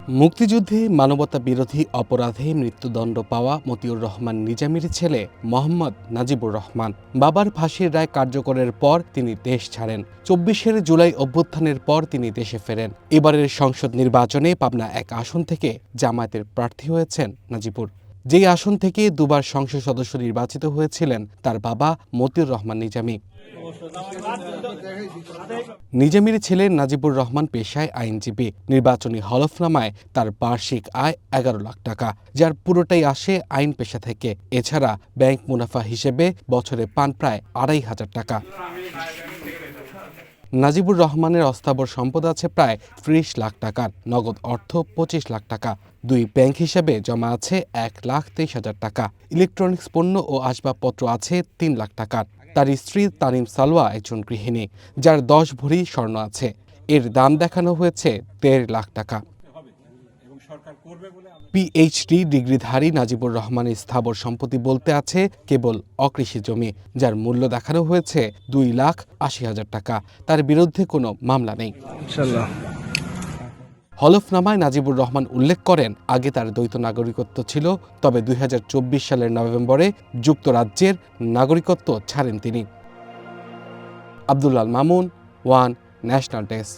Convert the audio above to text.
মুক্তিযুদ্ধে মানবতা বিরোধী অপরাধে মৃত্যুদণ্ড পাওয়া মতিউর রহমান নিজামীর ছেলে মোহাম্মদ নাজিবুর রহমান বাবার ফাঁসির রায় কার্যকরের পর তিনি দেশ ছাড়েন। ২৪ জুলাই অভ্যুত্থানের পর তিনি দেশে ফেরেন। এবারের সংসদ নির্বাচনে পাবনা ১ আসন থেকে জামায়াতের প্রার্থী হয়েছেন নাজিবুর। যেই আসন থেকে দুবার সংসদ সদস্য নির্বাচিত হয়েছিলেন তার বাবা মতিউর রহমান নিজামী। নিজামীর ছেলে নাজিবুর রহমান পেশায় আইনজীবী। নির্বাচনী হলফনামায় তার বার্ষিক আয় ১১ লাখ টাকা, যার পুরোটাই আসে আইন পেশা থেকে। এছাড়া ব্যাংক মুনাফা হিসেবে বছরে পান প্রায় ২৫০০ টাকা। নাজিবুর রহমানের অস্থাবর সম্পদ আছে প্রায় ৩০ লাখ টাকার, নগদ অর্থ ২৫ লাখ টাকা। দুই ব্যাংক হিসেবে জমা আছে ১,২৩,০০০ টাকা। ইলেকট্রনিক্স পণ্য ও আসবাবপত্র আছে ৩ লাখ টাকার। তার স্ত্রী তানিম সালওয়া একজন গৃহিণী, যার ১০ ভরি স্বর্ণ আছে। এর দাম দেখানো হয়েছে ১.৫ লাখ টাকা। পিএইচডি ডিগ্রিধারী নাজিবুর রহমানের স্থাবর সম্পত্তি বলতে আছে কেবল অকৃষি জমি, যার মূল্য দেখানো হয়েছে ২,৮০,০০০ টাকা। তার বিরুদ্ধে কোনো মামলা নেই। হলফনামায় নাজিবুর রহমান উল্লেখ করেন, আগে তার দ্বৈত নাগরিকত্ব ছিল, তবে ২০২৪ সালের নভেম্বরে যুক্তরাজ্যের নাগরিকত্ব ছাড়েন তিনি। আব্দুল্লাল মামুন, ওয়ান ন্যাশনাল ডেস্ক।